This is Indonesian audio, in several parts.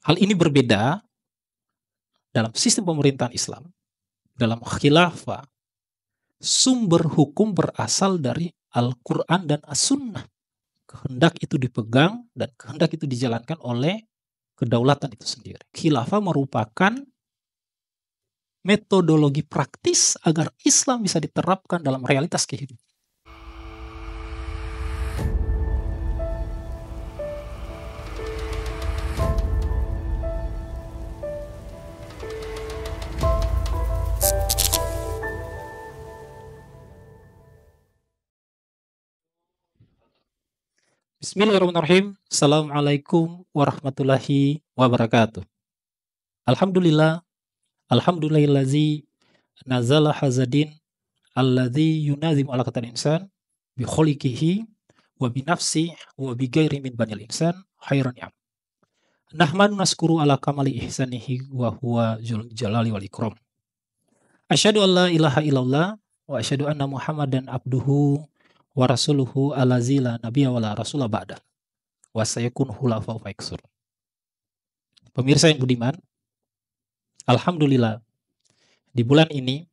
Hal ini berbeda dalam sistem pemerintahan Islam. Dalam khilafah, sumber hukum berasal dari Al-Quran dan As-Sunnah. Kehendak itu dipegang dan kehendak itu dijalankan oleh kedaulatan itu sendiri. Khilafah merupakan metodologi praktis agar Islam bisa diterapkan dalam realitas kehidupan. Bismillahirrahmanirrahim. Assalamualaikum warahmatullahi wabarakatuh. Alhamdulillah. Alhamdulillahillazi nazala hazadin alladzi yunazim ala qatal insan bi khuliqihi wa bi nafsi wa bi ghairi min banil insan khairan ni'am. Nahmadu naskuru ala kamali ihsanihi wa huwa dzul jalali wal ikram. Asyhadu an la ilaha illallah wa asyhadu anna Muhammadan abduhu wa rasuluhu allazi la nabiyya wa la rasula ba'da. Wa sayakun khulafa fa yaksur. Pemirsa yang budiman, alhamdulillah di bulan ini,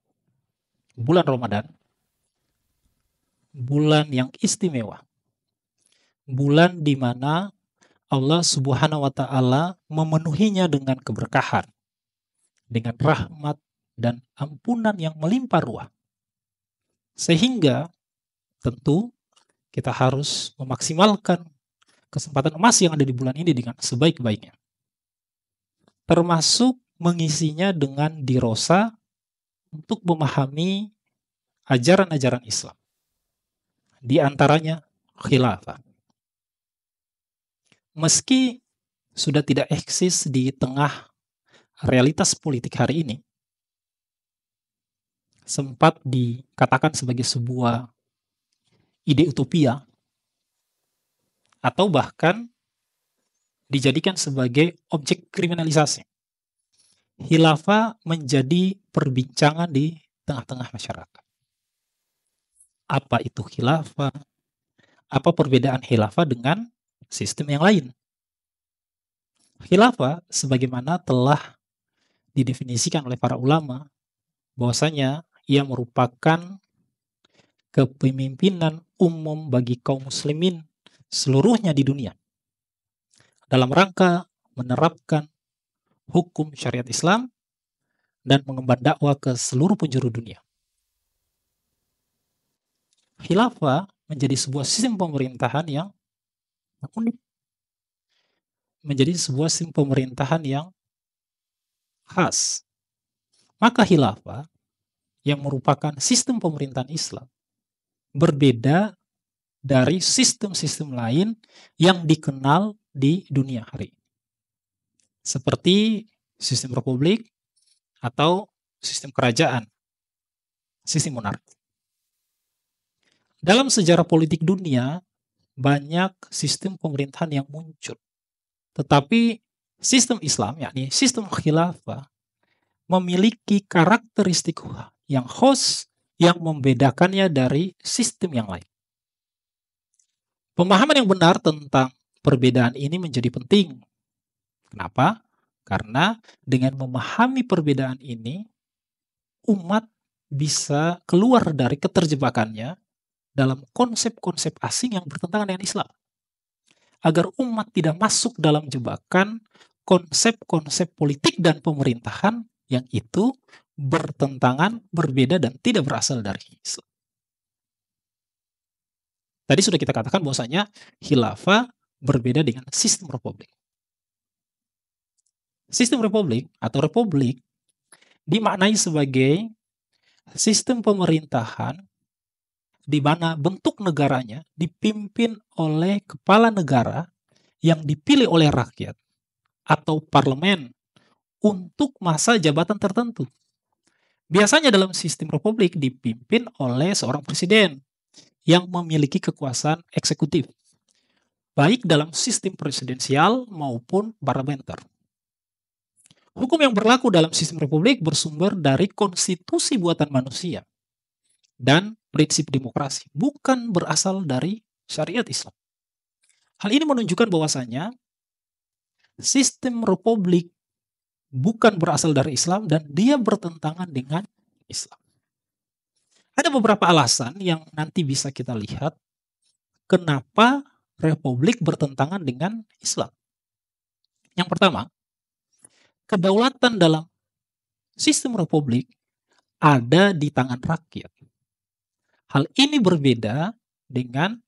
bulan Ramadan, bulan yang istimewa. Bulan di mana Allah Subhanahu wa taala memenuhinya dengan keberkahan, dengan rahmat dan ampunan yang melimpah ruah. Sehingga tentu kita harus memaksimalkan kesempatan emas yang ada di bulan ini dengan sebaik-baiknya. Termasuk mengisinya dengan dirosa untuk memahami ajaran-ajaran Islam. Di antaranya khilafah. Meski sudah tidak eksis di tengah realitas politik hari ini, sempat dikatakan sebagai sebuah ide utopia atau bahkan dijadikan sebagai objek kriminalisasi. Khilafah menjadi perbincangan di tengah-tengah masyarakat. Apa itu khilafah? Apa perbedaan khilafah dengan sistem yang lain? Khilafah sebagaimana telah didefinisikan oleh para ulama bahwasanya ia merupakan kepemimpinan umum bagi kaum muslimin seluruhnya di dunia dalam rangka menerapkan hukum syariat Islam dan mengemban dakwah ke seluruh penjuru dunia. Khilafah menjadi sebuah sistem pemerintahan yang unik. Menjadi sebuah sistem pemerintahan yang khas. Maka khilafah yang merupakan sistem pemerintahan Islam berbeda dari sistem-sistem lain yang dikenal di dunia hari ini. Seperti sistem republik atau sistem kerajaan, sistem monarki. Dalam sejarah politik dunia, banyak sistem pemerintahan yang muncul. Tetapi sistem Islam, yakni sistem khilafah, memiliki karakteristik yang khas yang membedakannya dari sistem yang lain. Pemahaman yang benar tentang perbedaan ini menjadi penting. Kenapa? Karena dengan memahami perbedaan ini, umat bisa keluar dari keterjebakannya dalam konsep-konsep asing yang bertentangan dengan Islam. Agar umat tidak masuk dalam jebakan konsep-konsep politik dan pemerintahan yang itu bertentangan, berbeda, dan tidak berasal dari Islam. Tadi sudah kita katakan bahwasanya khilafah berbeda dengan sistem republik. Sistem republik atau republik dimaknai sebagai sistem pemerintahan di mana bentuk negaranya dipimpin oleh kepala negara yang dipilih oleh rakyat atau parlemen untuk masa jabatan tertentu. Biasanya dalam sistem republik dipimpin oleh seorang presiden yang memiliki kekuasaan eksekutif, baik dalam sistem presidensial maupun parlementer. Hukum yang berlaku dalam sistem republik bersumber dari konstitusi buatan manusia dan prinsip demokrasi, bukan berasal dari syariat Islam. Hal ini menunjukkan bahwasanya sistem republik bukan berasal dari Islam dan dia bertentangan dengan Islam. Ada beberapa alasan yang nanti bisa kita lihat kenapa republik bertentangan dengan Islam. Yang pertama, kedaulatan dalam sistem republik ada di tangan rakyat. Hal ini berbeda dengan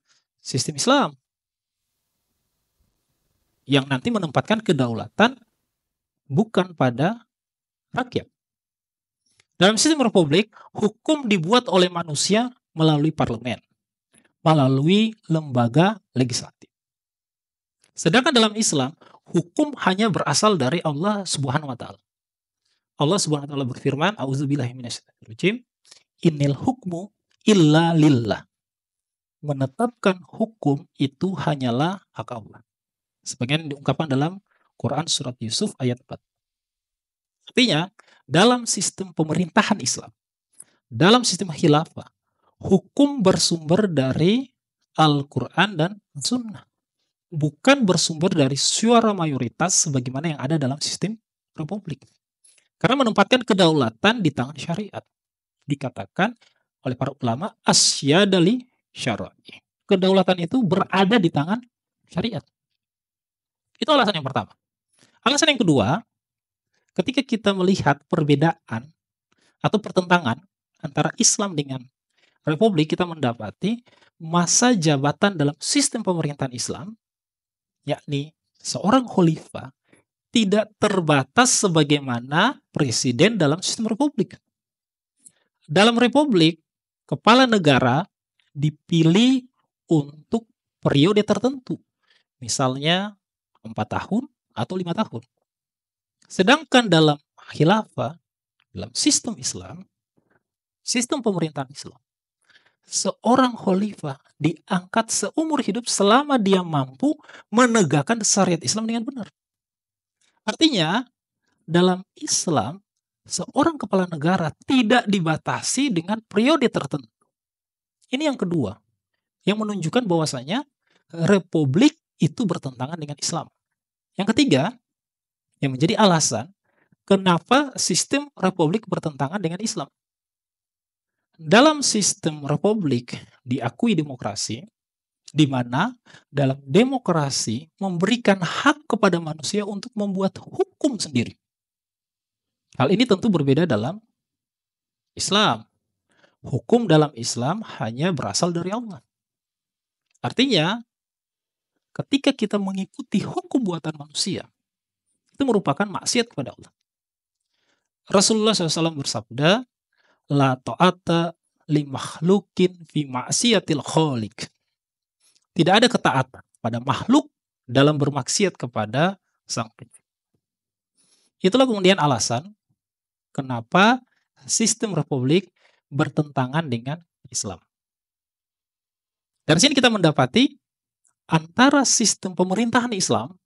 sistem Islam yang nanti menempatkan kedaulatan bukan pada rakyat. Dalam sistem republik, hukum dibuat oleh manusia melalui parlemen, melalui lembaga legislatif. Sedangkan dalam Islam, hukum hanya berasal dari Allah Subhanahu wa taala. Allah Subhanahu wa taala berfirman, "A'udzubillahi minasyaitonir rajim, innal hukmu illa lillah." Menetapkan hukum itu hanyalah hak Allah. Sebagian diungkapkan dalam Quran surat Yusuf ayat 4. Artinya, dalam sistem pemerintahan Islam, dalam sistem khilafah, hukum bersumber dari Al-Quran dan Sunnah. Bukan bersumber dari suara mayoritas sebagaimana yang ada dalam sistem republik. Karena menempatkan kedaulatan di tangan syariat. Dikatakan oleh para ulama, asyadali syara'i. Kedaulatan itu berada di tangan syariat. Itu alasan yang pertama. Alasan yang kedua, ketika kita melihat perbedaan atau pertentangan antara Islam dengan republik, kita mendapati masa jabatan dalam sistem pemerintahan Islam, yakni seorang khalifah, tidak terbatas sebagaimana presiden dalam sistem republik. Dalam republik, kepala negara dipilih untuk periode tertentu. Misalnya 4 tahun atau 5 tahun. Sedangkan dalam khilafah, dalam sistem Islam, sistem pemerintahan Islam, seorang khalifah diangkat seumur hidup selama dia mampu menegakkan syariat Islam dengan benar. Artinya, dalam Islam, seorang kepala negara tidak dibatasi dengan periode tertentu. Ini yang kedua, yang menunjukkan bahwasanya republik itu bertentangan dengan Islam. Yang ketiga, yang menjadi alasan kenapa sistem republik bertentangan dengan Islam. Dalam sistem republik diakui demokrasi, di mana dalam demokrasi memberikan hak kepada manusia untuk membuat hukum sendiri. Hal ini tentu berbeda dalam Islam. Hukum dalam Islam hanya berasal dari Allah. Artinya, ketika kita mengikuti hukum buatan manusia, itu merupakan maksiat kepada Allah. Rasulullah SAW bersabda, la ta'ata li makhlukin fi ma'siyatil khaliq. Tidak ada ketaatan pada makhluk dalam bermaksiat kepada Sang Pencipta. Itulah kemudian alasan kenapa sistem republik bertentangan dengan Islam. Dari sini kita mendapati antara sistem pemerintahan Islam,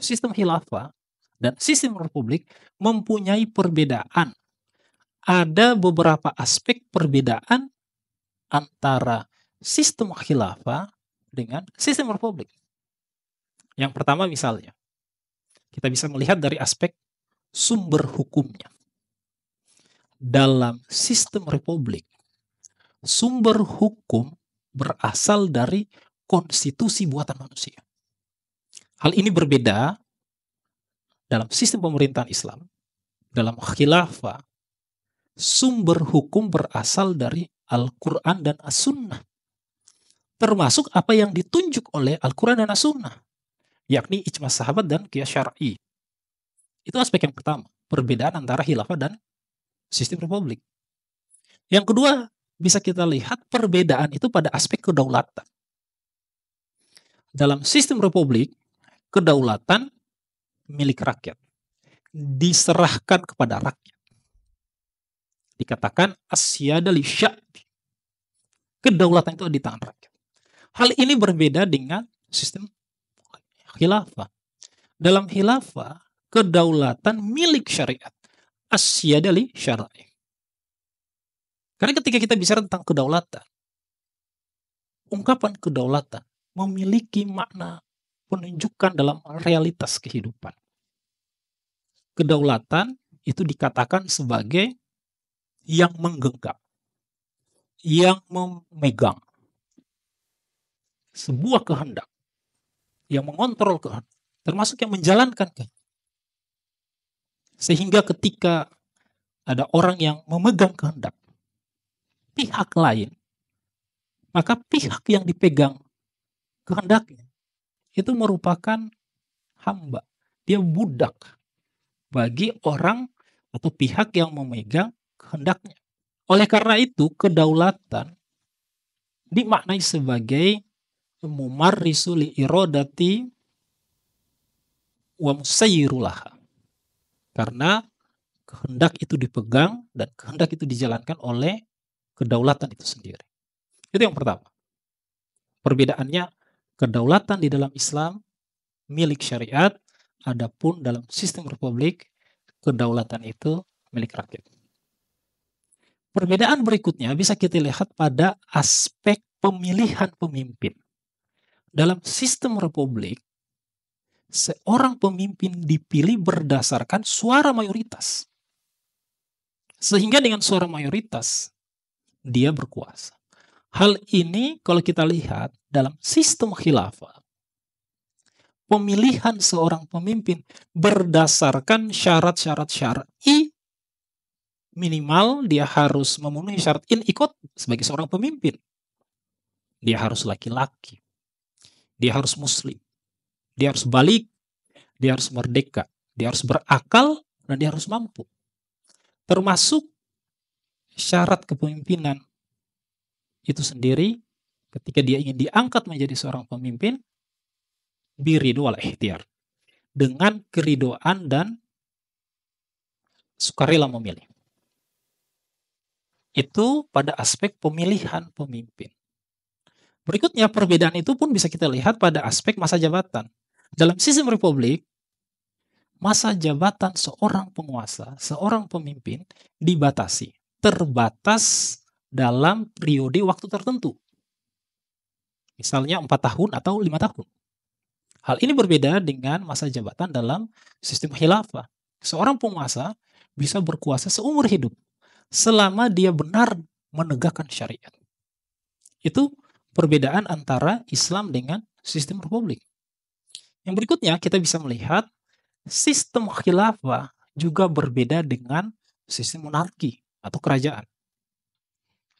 sistem khilafah, dan sistem republik mempunyai perbedaan. Ada beberapa aspek perbedaan antara sistem khilafah dengan sistem republik. Yang pertama misalnya, kita bisa melihat dari aspek sumber hukumnya. Dalam sistem republik, sumber hukum berasal dari konstitusi buatan manusia. Hal ini berbeda dalam sistem pemerintahan Islam. Dalam khilafah, sumber hukum berasal dari Al-Quran dan As-Sunnah. Termasuk apa yang ditunjuk oleh Al-Quran dan As-Sunnah, yakni ijma sahabat dan qiyas syar'i. Itu aspek yang pertama, perbedaan antara khilafah dan sistem republik. Yang kedua, bisa kita lihat perbedaan itu pada aspek kedaulatan. Dalam sistem republik, kedaulatan milik rakyat, diserahkan kepada rakyat. Dikatakan asyada li sya'bi. Kedaulatan itu di tangan rakyat. Hal ini berbeda dengan sistem khilafah. Dalam khilafah, kedaulatan milik syariat. Asyada li syara'i. Karena ketika kita bicara tentang kedaulatan, ungkapan kedaulatan memiliki makna penunjukan dalam realitas kehidupan. kedaulatan itu dikatakan sebagai yang menggenggam, yang memegang sebuah kehendak, yang mengontrol kehendak, termasuk yang menjalankan kehendak. Sehingga ketika ada orang yang memegang kehendak pihak lain, maka pihak yang dipegang kehendaknya itu merupakan hamba. Dia budak bagi orang atau pihak yang memegang kehendaknya. Oleh karena itu, kedaulatan dimaknai sebagai mumarrisu li iradati wa musayyirulaha. Karena kehendak itu dipegang dan kehendak itu dijalankan oleh kedaulatan itu sendiri. Itu yang pertama. Perbedaannya, kedaulatan di dalam Islam milik syariat, adapun dalam sistem republik kedaulatan itu milik rakyat. Perbedaan berikutnya bisa kita lihat pada aspek pemilihan pemimpin. Dalam sistem republik, seorang pemimpin dipilih berdasarkan suara mayoritas. Sehingga dengan suara mayoritas, dia berkuasa. Hal ini kalau kita lihat dalam sistem khilafah, pemilihan seorang pemimpin berdasarkan syarat-syarat syar'i, minimal dia harus memenuhi syarat ikut sebagai seorang pemimpin. Dia harus laki-laki, dia harus muslim, dia harus balik, dia harus merdeka, dia harus berakal, dan dia harus mampu. Termasuk syarat kepemimpinan itu sendiri, ketika dia ingin diangkat menjadi seorang pemimpin, biridu wal ikhtiar, dengan keridoan dan sukarela memilih. Itu pada aspek pemilihan pemimpin. Berikutnya, perbedaan itu pun bisa kita lihat pada aspek masa jabatan. Dalam sistem republik, masa jabatan seorang penguasa, seorang pemimpin dibatasi, terbatas dalam periode waktu tertentu. Misalnya 4 tahun atau 5 tahun. Hal ini berbeda dengan masa jabatan dalam sistem khilafah. Seorang penguasa bisa berkuasa seumur hidup selama dia benar menegakkan syariat. Itu perbedaan antara Islam dengan sistem republik. Yang berikutnya kita bisa melihat sistem khilafah juga berbeda dengan sistem monarki atau kerajaan.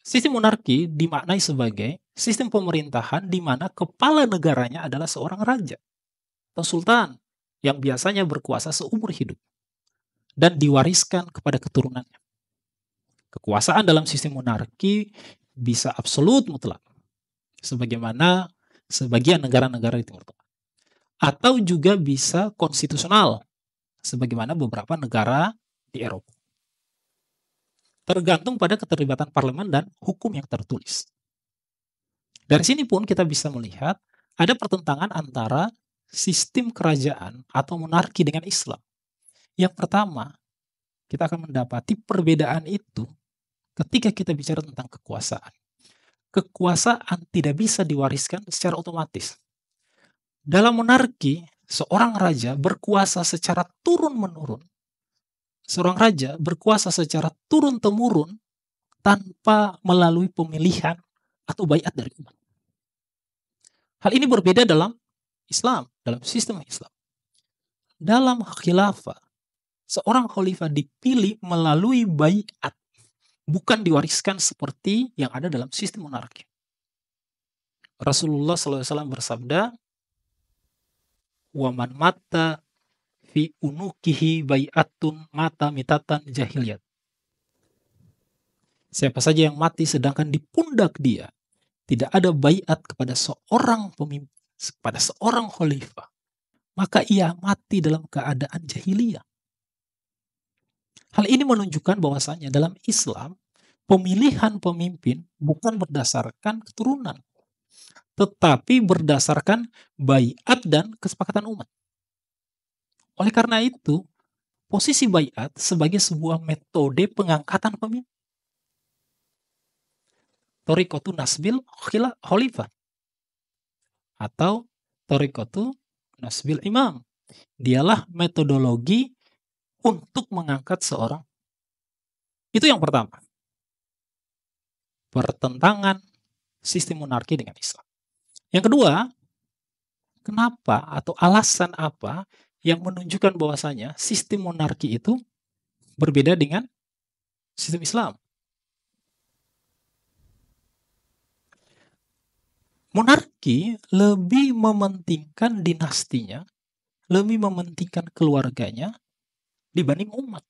Sistem monarki dimaknai sebagai sistem pemerintahan di mana kepala negaranya adalah seorang raja atau sultan yang biasanya berkuasa seumur hidup dan diwariskan kepada keturunannya. Kekuasaan dalam sistem monarki bisa absolut mutlak, sebagaimana sebagian negara-negara di Timur Tengah. Atau juga bisa konstitusional, sebagaimana beberapa negara di Eropa. Tergantung pada keterlibatan parlemen dan hukum yang tertulis. Dari sini pun kita bisa melihat ada pertentangan antara sistem kerajaan atau monarki dengan Islam. Yang pertama, kita akan mendapati perbedaan itu ketika kita bicara tentang kekuasaan. Kekuasaan tidak bisa diwariskan secara otomatis. Dalam monarki, seorang raja berkuasa secara turun-menurun. Seorang raja berkuasa secara turun-temurun tanpa melalui pemilihan atau baiat dari umat. Hal ini berbeda dalam Islam, dalam sistem Islam. Dalam khilafah, seorang khalifah dipilih melalui baiat, bukan diwariskan seperti yang ada dalam sistem monarki. Rasulullah SAW bersabda, "Waman mata fi unukihi bai'atun mata mitatan jahiliyat." Siapa saja yang mati sedangkan di pundak dia tidak ada baiat kepada seorang pemimpin, kepada seorang khalifah, maka ia mati dalam keadaan jahiliyah. Hal ini menunjukkan bahwasanya dalam Islam, pemilihan pemimpin bukan berdasarkan keturunan, tetapi berdasarkan baiat dan kesepakatan umat. Oleh karena itu, posisi baiat sebagai sebuah metode pengangkatan pemimpin. Thariqatu nasbil khalifah atau thariqatu nasbil imam. Dialah metodologi untuk mengangkat seorang. Itu yang pertama. Pertentangan sistem monarki dengan Islam. Yang kedua, kenapa atau alasan apa yang menunjukkan bahwasanya sistem monarki itu berbeda dengan sistem Islam? Monarki lebih mementingkan dinastinya, lebih mementingkan keluarganya dibanding umat.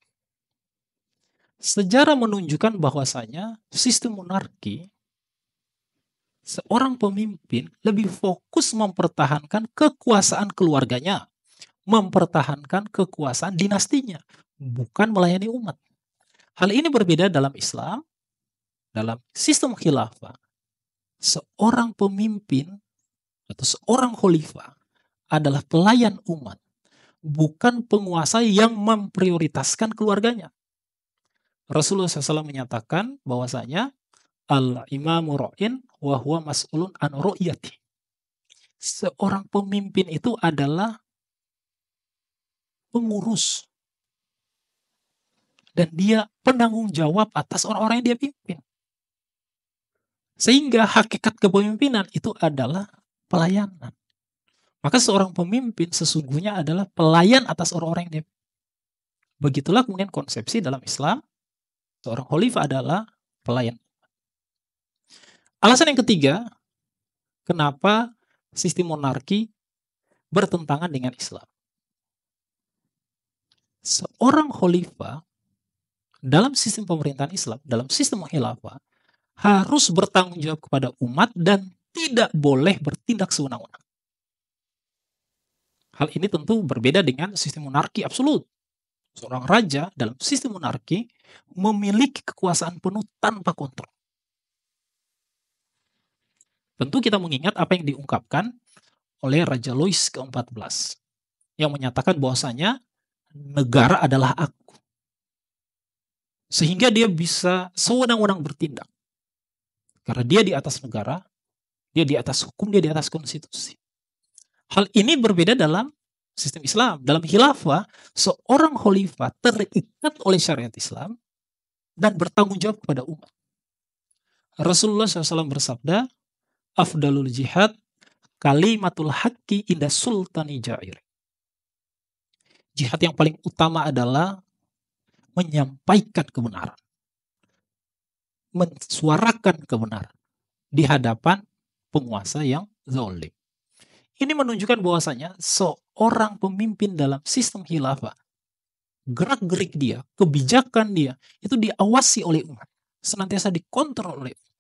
Sejarah menunjukkan bahwasanya sistem monarki, seorang pemimpin lebih fokus mempertahankan kekuasaan keluarganya, mempertahankan kekuasaan dinastinya, bukan melayani umat. Hal ini berbeda dalam Islam, dalam sistem khilafah. Seorang pemimpin atau seorang khalifah adalah pelayan umat, bukan penguasa yang memprioritaskan keluarganya. Rasulullah SAW menyatakan bahwasanya al-imamu ra'in wa huwa mas'ulun an ru'yati. Seorang pemimpin itu adalah pengurus dan dia penanggung jawab atas orang-orang yang dia pimpin. Sehingga hakikat kepemimpinan itu adalah pelayanan. Maka seorang pemimpin sesungguhnya adalah pelayan atas orang-orang yang dia pimpin. Begitulah kemudian konsepsi dalam Islam, seorang khalifah adalah pelayan. Alasan yang ketiga, kenapa sistem monarki bertentangan dengan Islam. Seorang khalifah dalam sistem pemerintahan Islam, dalam sistem khilafah, harus bertanggung jawab kepada umat dan tidak boleh bertindak sewenang-wenang. Hal ini tentu berbeda dengan sistem monarki absolut. Seorang raja dalam sistem monarki memiliki kekuasaan penuh tanpa kontrol. Tentu kita mengingat apa yang diungkapkan oleh Raja Louis ke-14 yang menyatakan bahwasanya negara adalah aku. Sehingga dia bisa sewenang-wenang bertindak. Karena dia di atas negara, dia di atas hukum, dia di atas konstitusi. Hal ini berbeda dalam sistem Islam. Dalam khilafah, seorang khalifah terikat oleh syariat Islam dan bertanggung jawab kepada umat. Rasulullah SAW bersabda, afdalul jihad kalimatul haqqi inda sultani jair. Jihad yang paling utama adalah menyampaikan kebenaran, mensuarakan kebenaran di hadapan penguasa yang zalim. Ini menunjukkan bahwasanya seorang pemimpin dalam sistem khilafah, gerak-gerik dia, kebijakan dia, itu diawasi oleh umat, senantiasa dikontrol oleh umat.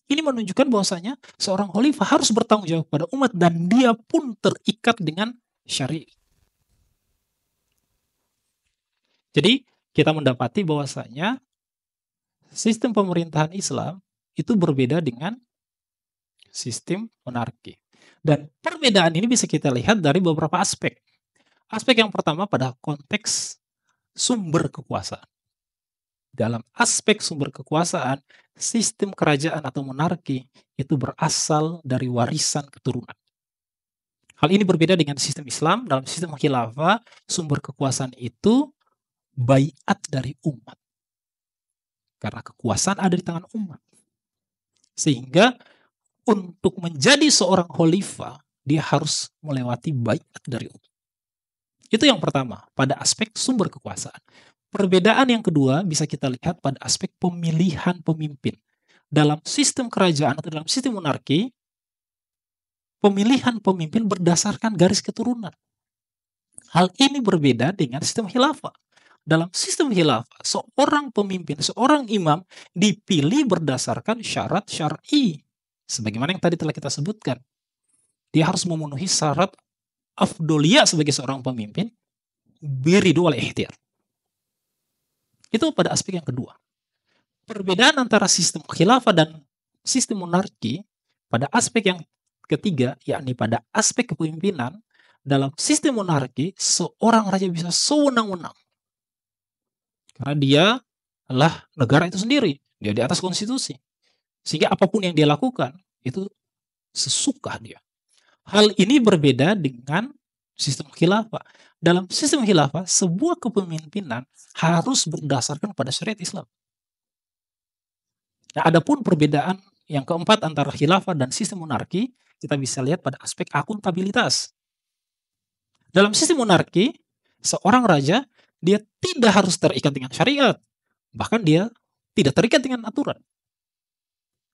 Ini menunjukkan bahwasanya seorang khalifah harus bertanggung jawab pada umat dan dia pun terikat dengan syariat. Jadi kita mendapati bahwasanya sistem pemerintahan Islam itu berbeda dengan sistem monarki. Dan perbedaan ini bisa kita lihat dari beberapa aspek. Aspek yang pertama pada konteks sumber kekuasaan. Dalam aspek sumber kekuasaan, sistem kerajaan atau monarki itu berasal dari warisan keturunan. Hal ini berbeda dengan sistem Islam. Dalam sistem khilafah, sumber kekuasaan itu baiat dari umat. Karena kekuasaan ada di tangan umat. Sehingga untuk menjadi seorang khalifah, dia harus melewati baiat dari umat. Itu yang pertama, pada aspek sumber kekuasaan. Perbedaan yang kedua bisa kita lihat pada aspek pemilihan pemimpin. Dalam sistem kerajaan atau dalam sistem monarki, pemilihan pemimpin berdasarkan garis keturunan. Hal ini berbeda dengan sistem khilafah. Dalam sistem khilafah, seorang pemimpin, seorang imam dipilih berdasarkan syarat syar'i. Sebagaimana yang tadi telah kita sebutkan. Dia harus memenuhi syarat afdoliyah sebagai seorang pemimpin, biridu wal ihtiyar. Itu pada aspek yang kedua. Perbedaan antara sistem khilafah dan sistem monarki pada aspek yang ketiga, yakni pada aspek kepemimpinan. Dalam sistem monarki, seorang raja bisa sewenang-wenang. Karena dia adalah negara itu sendiri. Dia di atas konstitusi. Sehingga apapun yang dia lakukan, itu sesuka dia. Hal ini berbeda dengan sistem khilafah. Dalam sistem khilafah, sebuah kepemimpinan harus berdasarkan pada syariat Islam. Nah, adapun perbedaan yang keempat antara khilafah dan sistem monarki, kita bisa lihat pada aspek akuntabilitas. Dalam sistem monarki, seorang raja dia tidak harus terikat dengan syariat, bahkan dia tidak terikat dengan aturan.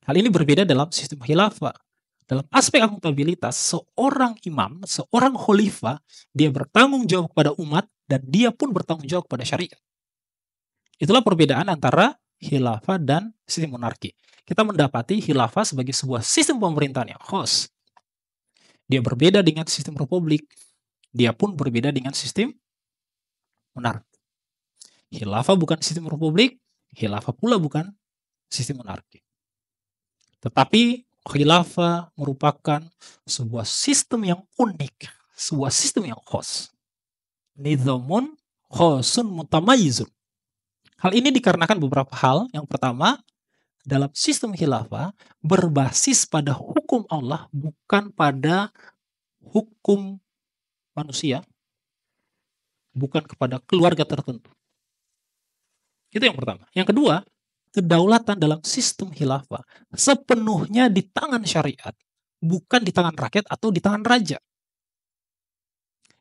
Hal ini berbeda dalam sistem khilafah. Dalam aspek akuntabilitas, seorang imam, seorang khalifah, dia bertanggung jawab kepada umat dan dia pun bertanggung jawab kepada syariat. Itulah perbedaan antara khilafah dan sistem monarki. Kita mendapati khilafah sebagai sebuah sistem pemerintahan yang khas. Dia berbeda dengan sistem republik. Dia pun berbeda dengan sistem monarki. Khilafah bukan sistem republik, khilafah pula bukan sistem monarki. Tetapi khilafah merupakan sebuah sistem yang unik, sebuah sistem yang khas. Nidhamun khasun mutamayizun. Hal ini dikarenakan beberapa hal. Yang pertama, dalam sistem khilafah berbasis pada hukum Allah, bukan pada hukum manusia, bukan kepada keluarga tertentu. Itu yang pertama. Yang kedua, kedaulatan dalam sistem khilafah sepenuhnya di tangan syariat, bukan di tangan rakyat atau di tangan raja.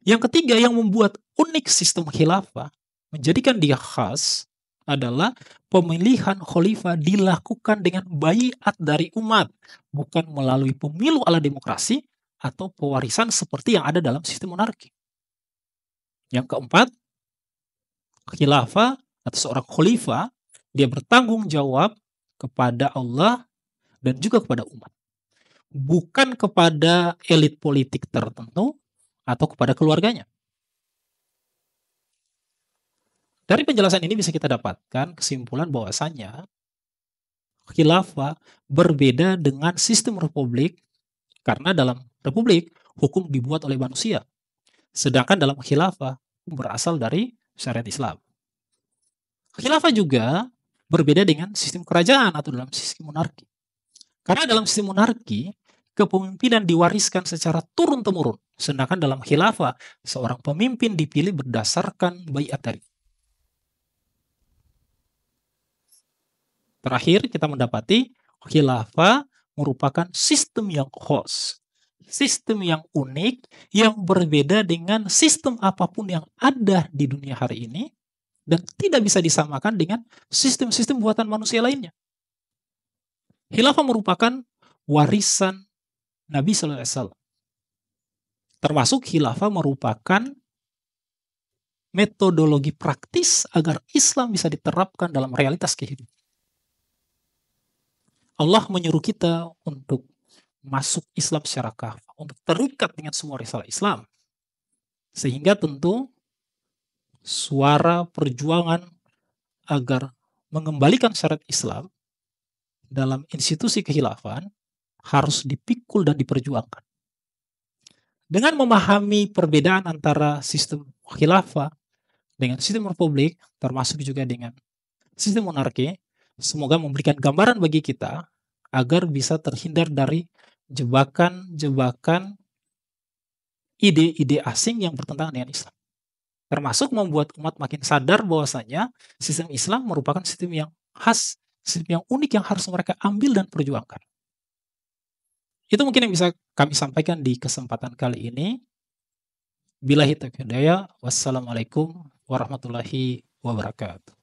Yang ketiga yang membuat unik sistem khilafah, menjadikan dia khas, adalah pemilihan khalifah dilakukan dengan baiat dari umat, bukan melalui pemilu ala demokrasi atau pewarisan seperti yang ada dalam sistem monarki. Yang keempat, khilafah atau seorang khalifah, dia bertanggung jawab kepada Allah dan juga kepada umat. Bukan kepada elit politik tertentu atau kepada keluarganya. Dari penjelasan ini bisa kita dapatkan kesimpulan bahwasanya khilafah berbeda dengan sistem republik karena dalam republik hukum dibuat oleh manusia. Sedangkan dalam khilafah hukum berasal dari syariat Islam. Khilafah juga berbeda dengan sistem kerajaan atau dalam sistem monarki. Karena dalam sistem monarki, kepemimpinan diwariskan secara turun-temurun. Sedangkan dalam khilafah, seorang pemimpin dipilih berdasarkan baiat dari. Terakhir, kita mendapati khilafah merupakan sistem yang khas. Sistem yang unik, yang berbeda dengan sistem apapun yang ada di dunia hari ini, dan tidak bisa disamakan dengan sistem-sistem buatan manusia lainnya. Khilafah merupakan warisan Nabi SAW. Termasuk khilafah merupakan metodologi praktis agar Islam bisa diterapkan dalam realitas kehidupan. Allah menyuruh kita untuk masuk Islam secara kafah, untuk terikat dengan semua risalah Islam. Sehingga tentu suara perjuangan agar mengembalikan syariat Islam dalam institusi kekhilafan harus dipikul dan diperjuangkan. Dengan memahami perbedaan antara sistem khilafah dengan sistem republik, termasuk juga dengan sistem monarki, semoga memberikan gambaran bagi kita agar bisa terhindar dari jebakan-jebakan ide-ide asing yang bertentangan dengan Islam. Termasuk membuat umat makin sadar bahwasanya sistem Islam merupakan sistem yang khas, sistem yang unik yang harus mereka ambil dan perjuangkan. Itu mungkin yang bisa kami sampaikan di kesempatan kali ini. Billahi taufiq hidayah. Wassalamualaikum warahmatullahi wabarakatuh.